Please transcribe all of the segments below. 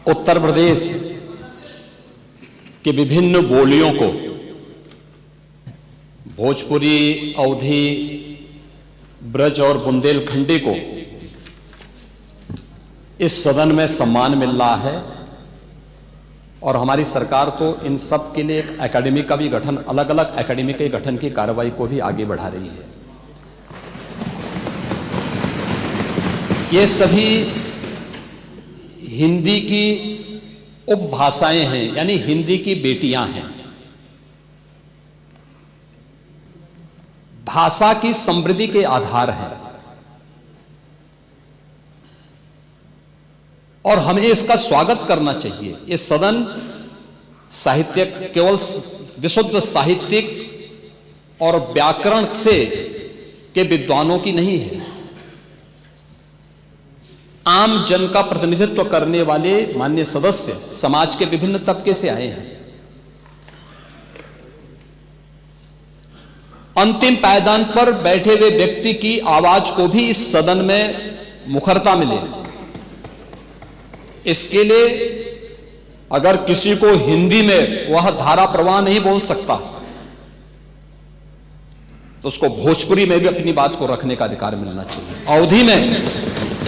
उत्तर प्रदेश के विभिन्न बोलियों को, भोजपुरी, अवधी, ब्रज और बुंदेलखंडी को इस सदन में सम्मान मिल रहा है और हमारी सरकार तो इन सब के लिए एक एकेडमी का भी गठन, अलग अलग एकेडमी के गठन की कार्रवाई को भी आगे बढ़ा रही है। ये सभी हिंदी की उपभाषाएं हैं, यानी हिंदी की बेटियां हैं। भाषा की समृद्धि के आधार हैं और हमें इसका स्वागत करना चाहिए। ये सदन साहित्यिक, केवल विशुद्ध साहित्यिक और व्याकरण से के विद्वानों की नहीं है, आम जन का प्रतिनिधित्व करने वाले माननीय सदस्य समाज के विभिन्न तबके से आए हैं। अंतिम पायदान पर बैठे हुए व्यक्ति की आवाज को भी इस सदन में मुखरता मिले, इसके लिए अगर किसी को हिंदी में वह धारा प्रवाह नहीं बोल सकता तो उसको भोजपुरी में भी अपनी बात को रखने का अधिकार मिलना चाहिए, अवधी में,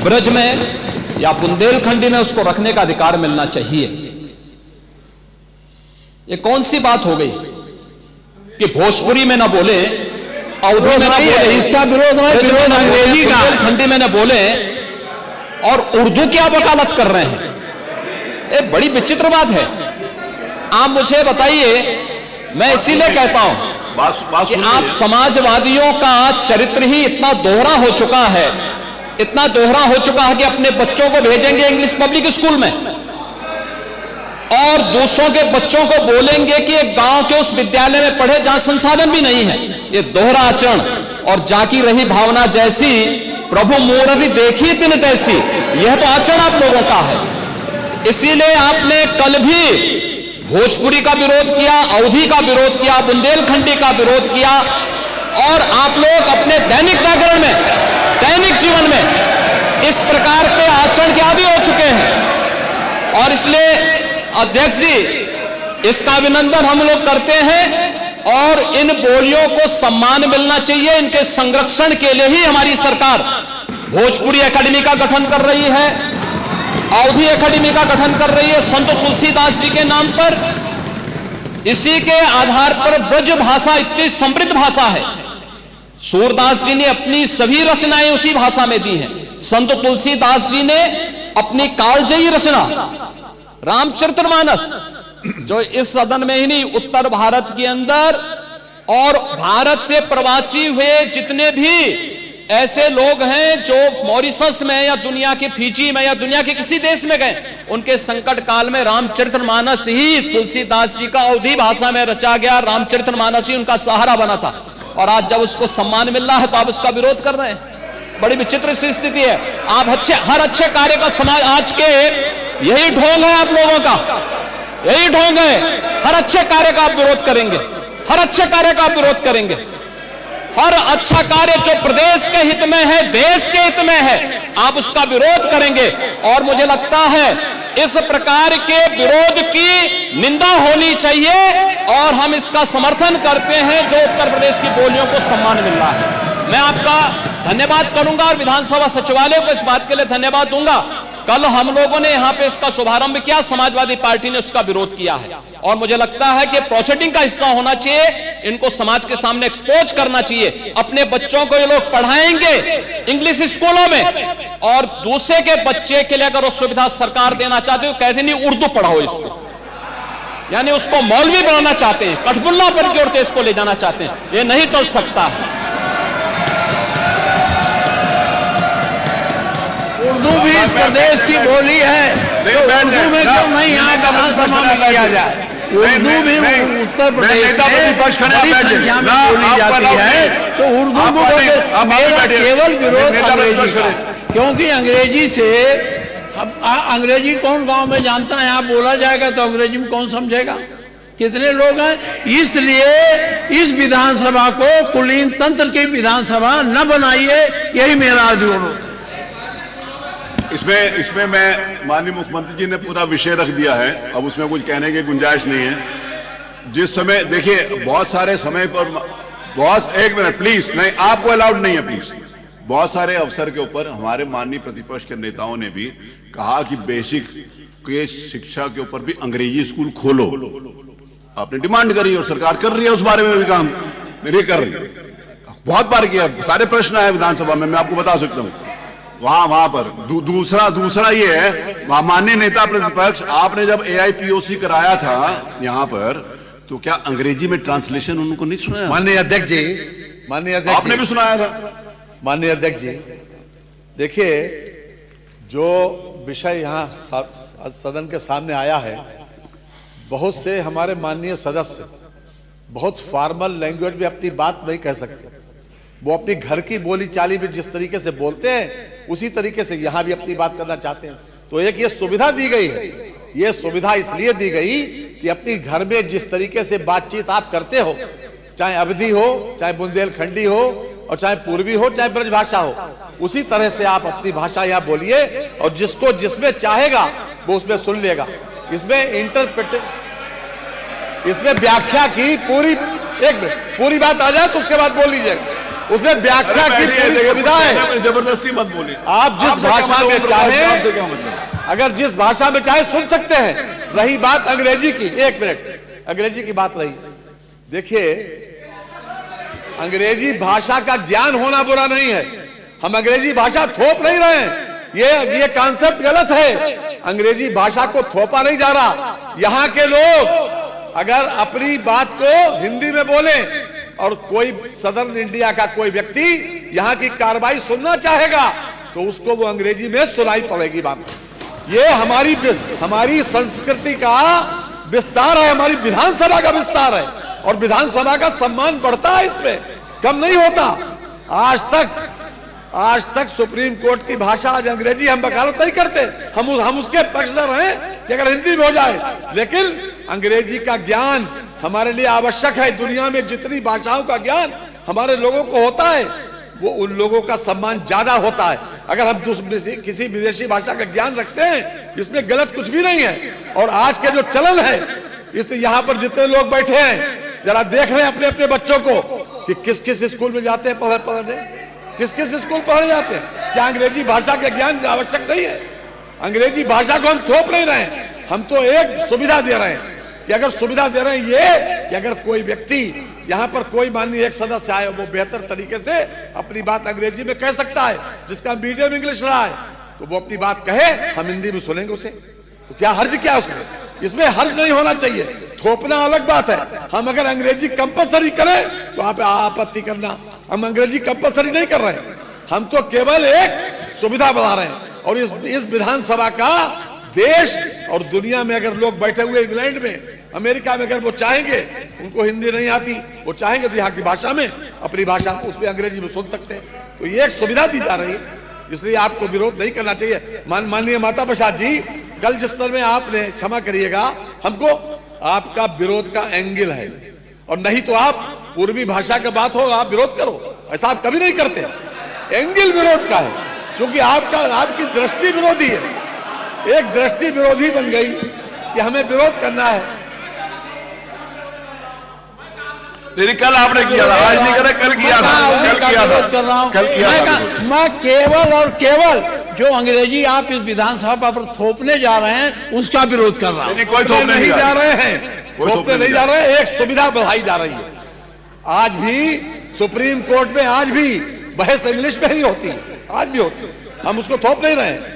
ब्रज में या बुंदेलखंडी में उसको रखने का अधिकार मिलना चाहिए। ये कौन सी बात हो गई कि भोजपुरी में ना बोले, अवधी में ना बोले, इसका विरोध अंग्रेजी का, बुंदेलखंडी में ना बोले और उर्दू की आप वकालत कर रहे हैं। ये बड़ी विचित्र बात है। आप मुझे बताइए, मैं इसीलिए कहता हूं कि आप समाजवादियों का चरित्र ही इतना दोहरा हो चुका है, इतना दोहरा हो चुका है कि अपने बच्चों को भेजेंगे इंग्लिश पब्लिक स्कूल में और दूसरों के बच्चों को बोलेंगे कि एक गांव के उस विद्यालय में पढ़े जहां संसाधन भी नहीं है। ये दोहरा आचरण और जाकी रही भावना जैसी प्रभु मूर्ति देखी तिन तैसी, यह तो आचरण आप लोगों का है। इसीलिए आपने कल भी भोजपुरी का विरोध किया, अवधी का विरोध किया, बुंदेलखंडी का विरोध किया और आप लोग अपने दैनिक जागरण में, दैनिक जीवन में इस प्रकार के आचरण के आदी हो चुके हैं। और इसलिए अध्यक्ष जी, इसका अभिनंदन हम लोग करते हैं और इन बोलियों को सम्मान मिलना चाहिए। इनके संरक्षण के लिए ही हमारी सरकार भोजपुरी एकेडमी का गठन कर रही है, अवधी एकेडमी का गठन कर रही है संत तुलसीदास जी के नाम पर। इसी के आधार पर ब्रज भाषा इतनी समृद्ध भाषा है। सूरदास जी ने अपनी सभी रचनाएं उसी भाषा में दी हैं। संत तुलसीदास जी ने अपनी कालजयी रचना रामचरितमानस, जो इस सदन में ही नहीं, उत्तर भारत के अंदर और भारत से प्रवासी हुए जितने भी ऐसे लोग हैं जो मॉरिशस में या दुनिया के फिजी में या दुनिया के किसी देश में गए, उनके संकट काल में रामचरितमानस ही तुलसीदास जी का अवधी भाषा में रचा गया, रामचरितमानस ही उनका सहारा बना था। और आज जब उसको सम्मान मिल रहा है तो आप उसका विरोध कर रहे हैं। बड़ी विचित्र सी स्थिति है। आप हर अच्छे कार्य का समाज, आज के यही ढोंग है आप लोगों का, यही ढोंग है। हर अच्छे कार्य का आप विरोध करेंगे, हर अच्छे कार्य का आप विरोध करेंगे। हर अच्छा कार्य जो प्रदेश के हित में है, देश के हित में है, आप उसका विरोध करेंगे। और मुझे लगता है इस प्रकार के विरोध की निंदा होनी चाहिए और हम इसका समर्थन करते हैं जो उत्तर प्रदेश की बोलियों को सम्मान मिल रहा है। मैं आपका धन्यवाद करूंगा और विधानसभा सचिवालय को इस बात के लिए धन्यवाद दूंगा। कल हम लोगों ने यहां पे इसका शुभारंभ किया, समाजवादी पार्टी ने उसका विरोध किया है और मुझे लगता है कि प्रोसीडिंग का हिस्सा होना चाहिए। इनको समाज के सामने एक्सपोज करना चाहिए। अपने बच्चों को ये लोग पढ़ाएंगे इंग्लिश स्कूलों में और दूसरे के बच्चे के लिए अगर वो सुविधा सरकार देना चाहते हो, कहते नहीं उर्दू पढ़ाओ इसको, यानी उसको मौलवी बनाना चाहते हैं, कठपुल्ला पर की ओर इसको ले जाना चाहते हैं। ये नहीं चल सकता है। उर्दू भी इस प्रदेश की बोली है, तो उर्दू में क्यों नहीं यहाँ विधानसभा में किया जाए? उर्दू भी उत्तर प्रदेश में बड़ी संख्या में बोली जाती है, तो उर्दू को मेरा केवल विरोध अंग्रेजी का, क्योंकि अंग्रेजी से अंग्रेजी कौन गांव में जानता है? यहाँ बोला जाएगा तो अंग्रेजी में कौन समझेगा? कितने लोग हैं? इसलिए इस विधानसभा को कुलीन तंत्र की विधानसभा न बनाइए, यही मेरा अनुरोध। इसमें मैं माननीय मुख्यमंत्री जी ने पूरा विषय रख दिया है, अब उसमें कुछ कहने की गुंजाइश नहीं है। जिस समय देखिए बहुत सारे समय पर एक मिनट प्लीज, नहीं आपको अलाउड नहीं है प्लीज। बहुत सारे अवसर के ऊपर हमारे माननीय प्रतिपक्ष के नेताओं ने भी कहा कि बेसिक के शिक्षा के ऊपर भी अंग्रेजी स्कूल खोलो। आपने डिमांड करी और सरकार कर रही है उस बारे में भी काम नहीं कर रही है। बहुत बार किया, सारे प्रश्न आए विधानसभा में, मैं आपको बता सकता हूं वहां पर। दूसरा ये है, माननीय नेता प्रतिपक्ष, आपने जब AIPOC कराया था यहां पर, तो क्या अंग्रेजी में ट्रांसलेशन उनको नहीं सुनाया? माननीय अध्यक्ष जी, आपने भी सुनाया था। माननीय अध्यक्ष जी, देखिए जो विषय यहाँ सदन के सामने आया है, बहुत से हमारे माननीय सदस्य बहुत फॉर्मल लैंग्वेज में अपनी बात नहीं कह सकते। वो अपनी घर की बोली चाली में जिस तरीके से बोलते हैं उसी तरीके से यहाँ भी अपनी बात करना चाहते हैं। तो एक ये सुविधा दी गई है, ये सुविधा इसलिए दी गई कि अपनी घर में जिस तरीके से बातचीत आप करते हो, चाहे अवधी हो, चाहे बुंदेलखंडी हो, और चाहे पूर्वी हो, चाहे ब्रजभाषा हो, उसी तरह से आप अपनी भाषा यहाँ बोलिए और जिसको जिसमें चाहेगा वो उसमें सुन लेगा। इसमें व्याख्या की पूरी, एक मिनट पूरी बात आ जाए तो उसके बाद बोल लीजिएगा। उसमें व्याख्या की पूरी सुविधा है, जबरदस्ती मत बोलिए। आप जिस भाषा में चाहे, अगर जिस भाषा में चाहे सुन सकते हैं। रही बात अंग्रेजी की, एक मिनट, अंग्रेजी की बात रही, देखिए अंग्रेजी भाषा का ज्ञान होना बुरा नहीं है, हम अंग्रेजी भाषा थोप नहीं रहे हैं, ये कॉन्सेप्ट गलत है। अंग्रेजी भाषा को थोपा नहीं जा रहा। यहाँ के लोग अगर अपनी बात को हिंदी में बोले और कोई सदर्न इंडिया का कोई व्यक्ति यहाँ की कार्रवाई सुनना चाहेगा तो उसको वो अंग्रेजी में सुनाई पड़ेगी बात। ये हमारी संस्कृति का विस्तार है, हमारी विधानसभा का विस्तार है और विधानसभा का सम्मान बढ़ता है, इसमें कम नहीं होता। आज तक सुप्रीम कोर्ट की भाषा आज अंग्रेजी, हम वकालत नहीं करते, हम उसके पक्षधर हैं कि अगर हिंदी में हो जाए, लेकिन अंग्रेजी का ज्ञान हमारे लिए आवश्यक है। दुनिया में जितनी भाषाओं का ज्ञान हमारे लोगों को होता है वो उन लोगों का सम्मान ज्यादा होता है। अगर हम किसी विदेशी भाषा का ज्ञान रखते हैं, इसमें गलत कुछ भी नहीं है। और आज के जो चलन है, यहाँ पर जितने लोग बैठे हैं जरा देख रहे हैं अपने अपने बच्चों को कि किस किस स्कूल में जाते हैं पढ़ने, किस किस स्कूल पढ़ने जाते हैं। क्या अंग्रेजी भाषा के ज्ञान आवश्यक नहीं है? अंग्रेजी भाषा को हम थोप नहीं रहे हैं, हम तो एक सुविधा दे रहे हैं कि अगर सुविधा दे रहे हैं ये कि अगर कोई व्यक्ति यहाँ पर कोई माननीय एक सदस्य आए, वो बेहतर तरीके से अपनी बात अंग्रेजी में कह सकता है, जिसका मीडियम इंग्लिश रहा है, तो वो अपनी बात कहे, हम हिंदी में सुनेंगे उसे। तो क्या हर्ज क्या उसमें? इसमें हर्ज नहीं होना चाहिए। थोपना अलग बात है। हम अगर अंग्रेजी कंपलसरी करें तो आप आपत्ति करना, हम अंग्रेजी कंपलसरी नहीं कर रहे हैं, हम तो केवल एक सुविधा बढ़ा रहे हैं। और इस विधानसभा का देश और दुनिया में अगर लोग बैठे हुए इंग्लैंड में, अमेरिका में, अगर वो चाहेंगे, उनको हिंदी नहीं आती, वो चाहेंगे तो यहाँ की भाषा में, अपनी भाषा उसमें अंग्रेजी में सुन सकते हैं। तो ये एक सुविधा दी जा रही है, इसलिए आपको विरोध नहीं करना चाहिए। माननीय माता प्रसाद जी, कल जिस तरह में आपने, क्षमा करिएगा, हमको आपका विरोध का एंगल है, और नहीं तो आप पूर्वी भाषा का बात हो आप विरोध करो, ऐसा आप कभी नहीं करते। एंगल विरोध का है, क्योंकि आपकी दृष्टि विरोधी है, एक दृष्टि विरोधी बन गई कि हमें विरोध करना है। नहीं, कल आपने किया था, आज नहीं करा, कल किया था, मैं केवल और केवल जो अंग्रेजी आप इस विधानसभा पर थोपने जा रहे हैं उसका विरोध कर रहा हूं। कोई थोपने नहीं जा रहे हैं, थोपने नहीं जा रहे हैं, एक सुविधा बढ़ाई जा रही है। आज भी सुप्रीम कोर्ट में आज भी बहस इंग्लिश में ही होती है, आज भी होती है, हम उसको थोप नहीं रहे हैं।